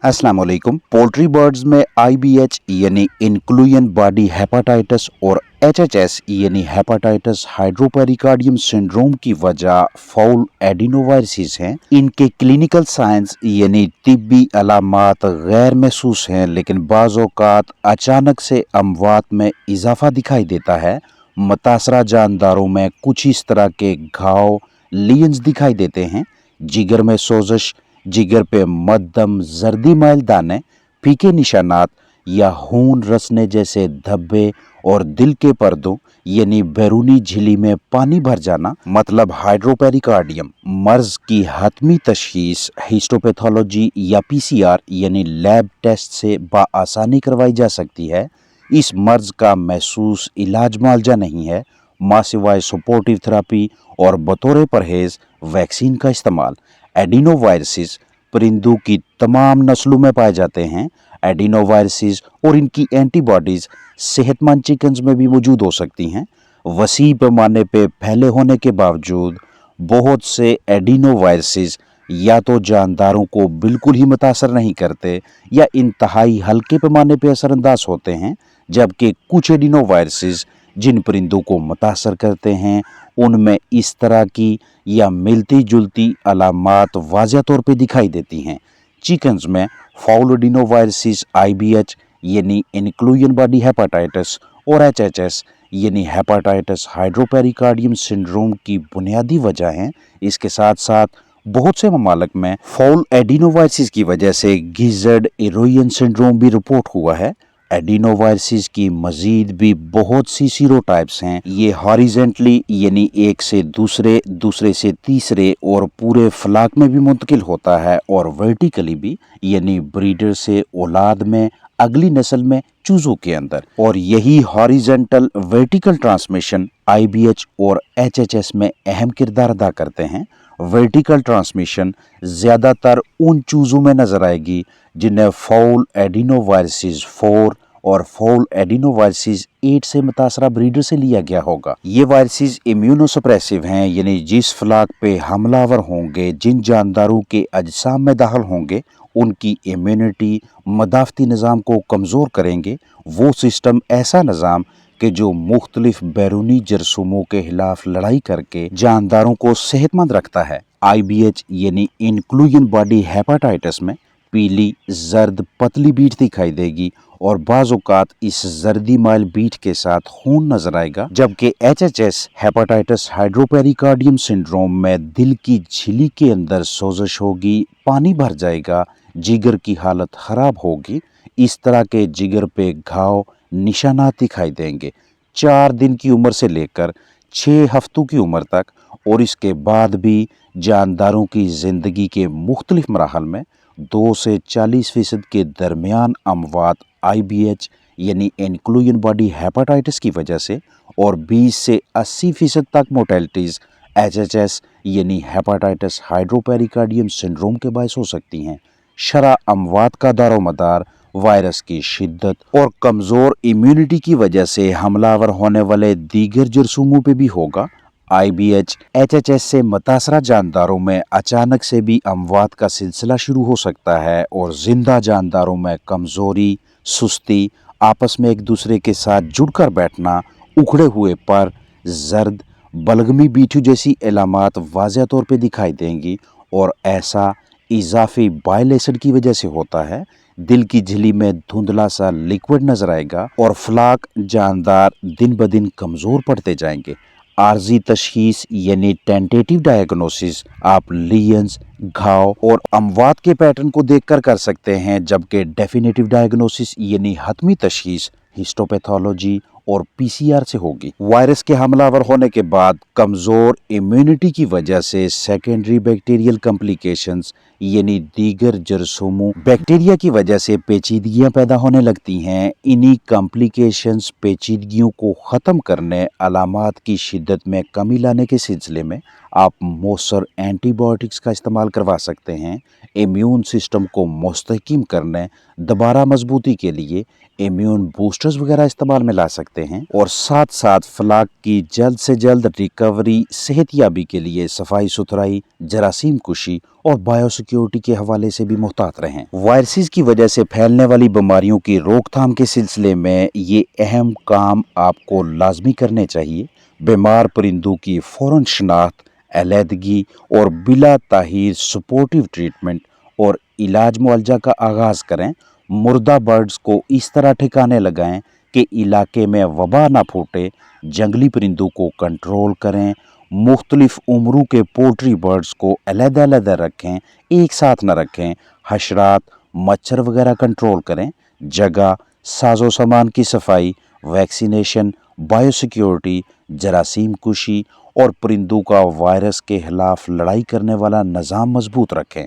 अस्सलाम वालेकुम। Poultry birds में आईबीएच यानी इंक्लूजन बॉडी हेपाटाइटिस और एचएचएस यानी हेपाटाइटिस हाइड्रोपेरिकार्डियम सिंड्रोम की वजह फाउल एडिनोवायरसिस हैं। इनके क्लिनिकल साइंस यानी तिब्बी अलामात गैर महसूस हैं, लेकिन बाज़ औक़ात अचानक से अमवात में इजाफा दिखाई देता है। मुतासरा जानदारों में कुछ इस तरह के घाव लीजन्स दिखाई देते हैं। जिगर में सोजश, जिगर पे मध्यम जर्दी माइल दाने, फीके निशानात या खून रसने जैसे धब्बे और दिल के पर्दों यानी बैरूनी झिल्ली में पानी भर जाना मतलब हाइड्रोपेरिकार्डियम। मर्ज की हतमी तशखीस हिस्टोपैथोलॉजी या पीसीआर यानी लैब टेस्ट से बआसानी करवाई जा सकती है। इस मर्ज का महसूस इलाज मुआवजा नहीं है, माँ सिवाय सपोर्टिव थेरापी और बतौर परहेज वैक्सीन का इस्तेमाल। एडिनोवायरसिस परिंदों की तमाम नस्लों में पाए जाते हैं। एडिनोवायरसिस और इनकी एंटीबॉडीज सेहतमंद चिकन्स में भी मौजूद हो सकती हैं। वसी पैमाने पे फैले होने के बावजूद बहुत से एडिनोवायरसिस या तो जानदारों को बिल्कुल ही मुतासर नहीं करते या इंतहाई हल्के पैमाने पे असरअंदाज होते हैं, जबकि कुछ एडिनोवायरसिस जिन परिंदों को मुतासर करते हैं उनमें इस तरह की या मिलती जुलती अलामात वाज़ह तौर पे दिखाई देती हैं। चिकन्स में फाउल एडिनोवायरसिस आईबीएच यानी इंक्लूजन बॉडी हेपाटाइटिस और एचएचएस यानी हेपाटाइटिस हाइड्रोपेरिकार्डियम सिंड्रोम की बुनियादी वजह हैं। इसके साथ साथ बहुत से ममालिक में फाउल एडिनोवायरसिस की वजह से गिजर्ड एरोयन सिंड्रोम भी रिपोर्ट हुआ है। एडिनोवायरसिस की मजीद भी बहुत सी सीरोटाइप्स हैं। ये हॉरिजेंटली यानी एक से दूसरे, दूसरे से तीसरे और पूरे फ्लाक में भी मुंतकिल होता है, और वर्टिकली भी यानी ब्रीडर से औलाद में, अगली नस्ल में, चूजों के अंदर। और यही हॉरिजेंटल वर्टिकल ट्रांसमिशन आईबीएच और एचएचएस में अहम किरदार अदा करते हैं। वर्टिकल ट्रांसमिशन ज्यादातर उन चूजों में नजर आएगी जिन्हें फाउल एडिनोवायरसिस 4 और फाउल एडिनोवायरसिस 8 से मुतासरा ब्रीडर से लिया गया होगा। ये वायरसिस इम्यूनोसप्रेसिव हैं, यानी जिस फ्लाक पे हमलावर होंगे, जिन जानदारों के अजसाम में दाखिल होंगे, उनकी इम्यूनिटी मदाफती निज़ाम को कमज़ोर करेंगे। वो सिस्टम ऐसा निज़ाम कि जो मुख्तलिफ बैरूनी जरसूमों के खिलाफ लड़ाई करके जानदारों को सेहतमंद रखता है। आईबीएच यानी इंक्लूजन बॉडी हेपाटाइटिस में पीली जर्द पतली बीट दिखाई देगी और बाज़ औक़ात इस जर्दी माइल बीट के साथ खून नजर आएगा, जबकि एचएचएस हेपाटाइटिस हाइड्रोपेरिकार्डियम सिंड्रोम में दिल की झिल्ली के अंदर सोजश होगी, पानी भर जाएगा, जिगर की हालत खराब होगी। इस तरह के जिगर पे घाव निशानात दिखाई देंगे 4 दिन की उम्र से लेकर 6 हफ्तों की उम्र तक, और इसके बाद भी जानदारों की ज़िंदगी के मुख्तलिफ मराहल में 2 से 40% के दरमियान अमवात आईबीएच यानी इंक्लूजन बॉडी हेपाटाइटिस की वजह से और 20 से 80% तक मोर्टेलिटीज़ एचएचएस यानी हेपाटाइटिस हाइड्रोपेरिकार्डियम सिंड्रोम के बायस हो सकती हैं। शरह अमवात का दारोमदार वायरस की शिद्दत और कमज़ोर इम्यूनिटी की वजह से हमलावर होने वाले दीगर जरसूमों पे भी होगा। आईबीएच एचएचएस से मुतासरा जानदारों में अचानक से भी अमवात का सिलसिला शुरू हो सकता है, और जिंदा जानदारों में कमज़ोरी, सुस्ती, आपस में एक दूसरे के साथ जुड़कर बैठना, उखड़े हुए पर, जर्द बलगमी बीठू जैसी अलामात वाज़ह तौर पे दिखाई देंगी, और ऐसा इजाफी बाइल एसिड की वजह से होता है। दिल की झिल्ली में धुंधला सा लिक्विड नजर आएगा और फ्लाक जानदार दिन ब दिन कमज़ोर पड़ते जाएंगे। आर्जी तशखीस यानी टेंटेटिव डायग्नोसिस आप लीजन्स, घाव और अमवात के पैटर्न को देखकर कर सकते हैं, जबकि डेफिनेटिव डायग्नोसिस यानी हतमी तशखीस हिस्टोपैथोलॉजी और पीसीआर से होगी। वायरस के हमलावर होने के बाद कमज़ोर इम्यूनिटी की वजह से सेकेंडरी बैक्टीरियल कॉम्प्लिकेशंस यानी दीगर जरसूमों बैक्टीरिया की वजह से पेचीदगियां पैदा होने लगती हैं। इन्हीं कॉम्प्लिकेशंस पेचीदगियों को ख़त्म करने, अलामात की शिद्दत में कमी लाने के सिलसिले में आप मौसर एंटीबायोटिक्स का इस्तेमाल करवा सकते हैं। इम्यून सिस्टम को मुस्तहकम करने, दोबारा मजबूती के लिए इम्यून बूस्टर्स वगैरह इस्तेमाल में ला सकते हैं। और साथ साथ फ्लाक की जल्द से जल्द रिकवरी, सेहतयाबी के लिए सफाई सुथराई, जरासीम कुशी और बायोसिक्योरिटी के हवाले से भी मुहतात रहें। वायरसेस की वजह से फैलने वाली बीमारियों की रोकथाम के सिलसिले में ये अहम काम आपको लाजमी करने चाहिए। बीमार परिंदों की फौरन शनाख्त, अलहदगी और बिला ताहीर सपोर्टिव ट्रीटमेंट और इलाज मुआवजा का आगाज़ करें। मुर्दा बर्ड्स को इस तरह ठिकाने लगाएं कि इलाके में वबा ना फूटे। जंगली परिंदों को कंट्रोल करें। मुख्तलिफ उम्रों के पोल्ट्री बर्ड्स को अलग-अलग रखें, एक साथ न रखें। हशरात, मच्छर वगैरह कंट्रोल करें। जगह, साजो सामान की सफाई, वैक्सीनेशन, बायोसिक्योरिटी, जरासीम कुशी और परिंदों का वायरस के खिलाफ लड़ाई करने वाला निज़ाम मजबूत रखें।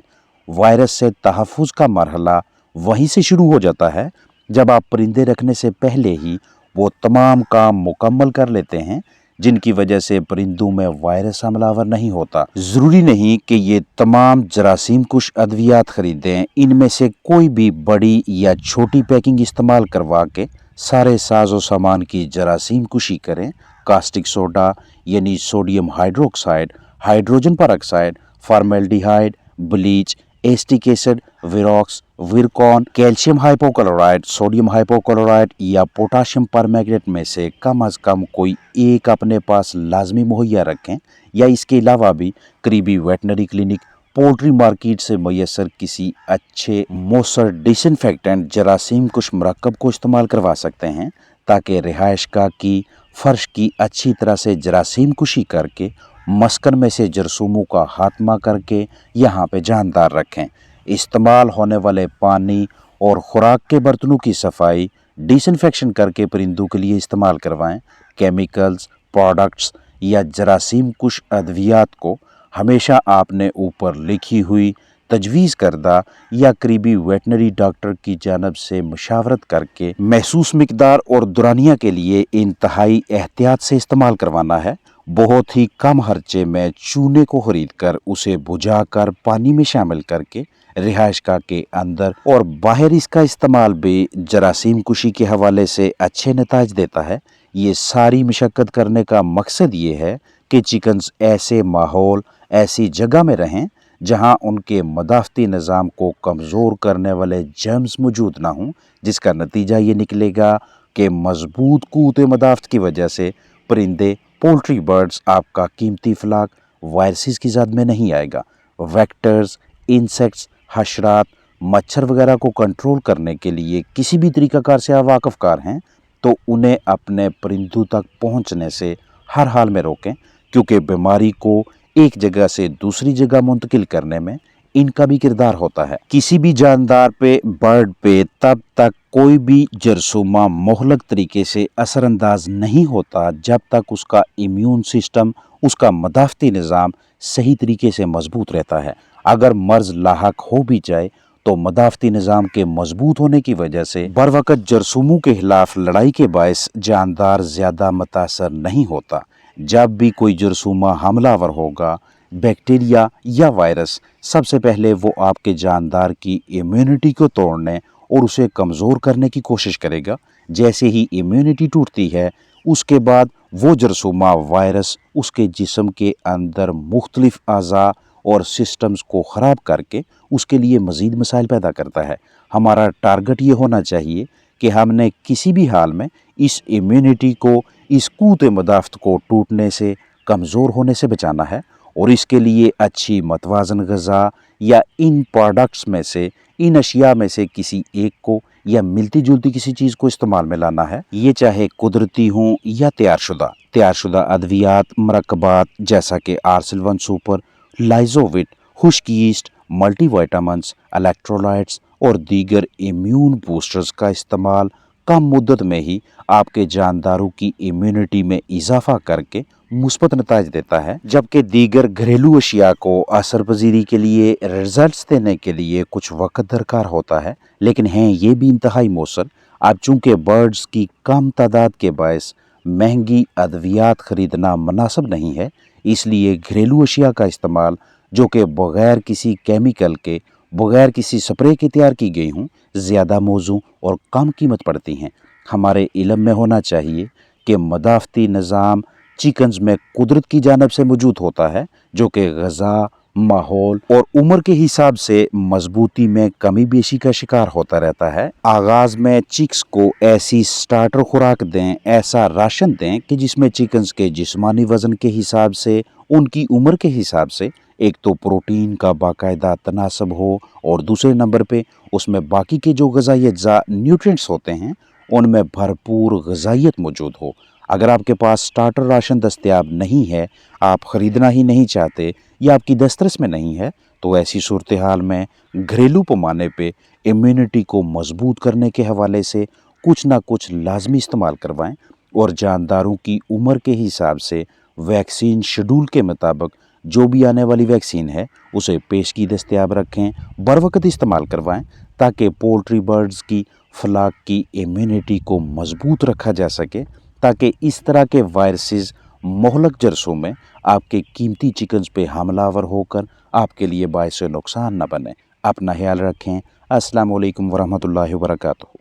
वायरस से तहफ़्फ़ुज़ का मरहला वहीं से शुरू हो जाता है जब आप परिंदे रखने से पहले ही वो तमाम काम मुकम्मल कर लेते हैं जिनकी वजह से परिंदों में वायरस हमलावर नहीं होता। ज़रूरी नहीं कि ये तमाम जरासीम कुश अद्वियात खरीदें। इनमें से कोई भी बड़ी या छोटी पैकिंग इस्तेमाल करवा के सारे साजो सामान की जरासीम कुशी करें। कास्टिक सोडा यानी sodium hydroxide, hydrogen peroxide, formaldehyde, bleach, acetic acid, Virox, Virkon, calcium hypochlorite, sodium hypochlorite या पोटाशियम परमैंगनेट में से कम अज़ कम कोई एक अपने पास लाजमी मुहैया रखें। या इसके अलावा भी करीबी वेटनरी क्लिनिक, पोल्ट्री मार्केट से मैसर किसी अच्छे मौसर डिसइंफेक्टेंट जरासीम कुश मरकब को इस्तेमाल करवा सकते हैं ताकि रिहाइशगाह की फर्श की अच्छी तरह से जरासीम कुशी करके मस्कन में से जरसूमों का खात्मा करके यहाँ पे जानदार रखें। इस्तेमाल होने वाले पानी और खुराक के बर्तनों की सफाई डिसइंफेक्शन करके परिंदों के लिए इस्तेमाल करवाएं। केमिकल्स, प्रोडक्ट्स या जरासीम कुश अद्वियात को हमेशा आपने ऊपर लिखी हुई तजवीज़ करदा या करीबी वेटनरी डॉक्टर की जानब से मुशावरत करके महसूस मिकदार और दुरानिया के लिए इंतहाई एहतियात से इस्तेमाल करवाना है। बहुत ही कम खर्चे में चूने को खरीद कर उसे बुझाकर पानी में शामिल करके रिहाइशगाह के अंदर और बाहर इसका इस्तेमाल भी जरासीम कुशी के हवाले से अच्छे नताज देता है। ये सारी मशक्क़त करने का मकसद ये है कि चिकन्स ऐसे माहौल, ऐसी जगह में रहें जहां उनके मदाफ़ती निज़ाम को कमज़ोर करने वाले जर्म्स मौजूद ना हों, जिसका नतीजा ये निकलेगा कि मजबूत क़ुव्वत मदाफ़त की वजह से परिंदे, पोल्ट्री बर्ड्स, आपका कीमती फ्लाक वायरसेस की ज़द में नहीं आएगा। वेक्टर्स, इंसेक्ट्स, हशरात, मच्छर वगैरह को कंट्रोल करने के लिए किसी भी तरीक़ाकार से आप वाक़फ़कार हैं तो उन्हें अपने परिंदों तक पहुँचने से हर हाल में रोकें, क्योंकि बीमारी को एक जगह से दूसरी जगह मुंतकिल करने में इनका भी किरदार होता है। किसी भी जानदार पे, बर्ड पे तब तक कोई भी जरसूमा मुहलक तरीके से असरअंदाज नहीं होता जब तक उसका इम्यून सिस्टम, उसका मदाफ़ती निज़ाम सही तरीके से मजबूत रहता है। अगर मर्ज़ लाहक हो भी जाए तो मदाफ़ती निज़ाम के मजबूत होने की वजह से बर वक़्त जरसूमों के खिलाफ लड़ाई के बायस जानदार ज़्यादा मुतासर नहीं होता। जब भी कोई जरसूमा हमलावर होगा, बैक्टीरिया या वायरस, सबसे पहले वो आपके जानदार की इम्यूनिटी को तोड़ने और उसे कमज़ोर करने की कोशिश करेगा। जैसे ही इम्यूनिटी टूटती है उसके बाद वो जरसूमा वायरस उसके जिस्म के अंदर मुख्तलिफ अज़ा और सिस्टम्स को ख़राब करके उसके लिए मज़ीद मसाइल पैदा करता है। हमारा टारगेट ये होना चाहिए कि हमने किसी भी हाल में इस इम्यूनिटी को, इस क़ुव्वत मदाफ़त को टूटने से, कमज़ोर होने से बचाना है। और इसके लिए अच्छी मतवाज़न ग़िज़ा या इन प्रोडक्ट्स में से, इन अशिया में से किसी एक को या मिलती जुलती किसी चीज़ को इस्तेमाल में लाना है। ये चाहे कुदरती हों या तैयारशुदा अद्वियात, मरकबात जैसा कि आर्सिलवन सुपर, लाइजोविट, खुश्क यीस्ट, मल्टीविटामिन्स, इलेक्ट्रोलाइट्स और दीगर इम्यून बूस्टर्स का इस्तेमाल कम मुद्दत में ही आपके जानदारों की इम्यूनिटी में इजाफा करके मुस्बत नताइज देता है। जबकि दीगर घरेलू अशिया को असर पजीरी के लिए, रिजल्ट्स देने के लिए कुछ वक्त दरकार होता है, लेकिन हैं ये भी इंतहाई मौसर। अब चूँकि बर्ड्स की कम तादाद के बायस महंगी अद्वियात ख़रीदना मुनासिब नहीं है, इसलिए घरेलू अशिया का इस्तेमाल जो कि बगैर किसी केमिकल के, बगैर किसी स्प्रे के तैयार की गई हों, ज़्यादा मौजू और कम कीमत पड़ती हैं। हमारे इल्म में होना चाहिए कि मदाफ़ती निज़ाम चिकन्स में कुदरत की जानिब से मौजूद होता है, जो कि ग़िज़ा, माहौल और उम्र के हिसाब से मजबूती में कमी बेशी का शिकार होता रहता है। आगाज़ में चिक्स को ऐसी स्टार्टर खुराक दें, ऐसा राशन दें कि जिसमें चिकन्स के जिस्मानी वज़न के हिसाब से, उनकी उम्र के हिसाब से एक तो प्रोटीन का बाकायदा तनासब हो और दूसरे नंबर पे उसमें बाकी के जो ग़िज़ाई अज्जा न्यूट्रिएंट्स होते हैं उनमें भरपूर ग़िज़ाइयत मौजूद हो। अगर आपके पास स्टार्टर राशन दस्तयाब नहीं है, आप ख़रीदना ही नहीं चाहते या आपकी दस्तरस में नहीं है, तो ऐसी सूरत हाल में घरेलू पैमाने पे इम्यूनिटी को मजबूत करने के हवाले से कुछ ना कुछ लाजमी इस्तेमाल करवाएं और जानदारों की उम्र के हिसाब से वैक्सीन शेड्यूल के मुताबिक जो भी आने वाली वैक्सीन है उसे पेशगी दस्तयाब रखें, बर वक्त इस्तेमाल करवाएं ताकि पोल्ट्री बर्ड्स की फलाक की इम्यूनिटी को मजबूत रखा जा सके, ताकि इस तरह के वायरसेस मोहलक जरसों में आपके कीमती चिकन्स पे हमलावर होकर आपके लिए बायस नुकसान न बने। अपना ख्याल रखें। अस्सलाम वालेकुम वरहमतुल्लाहि वबरकातुहू।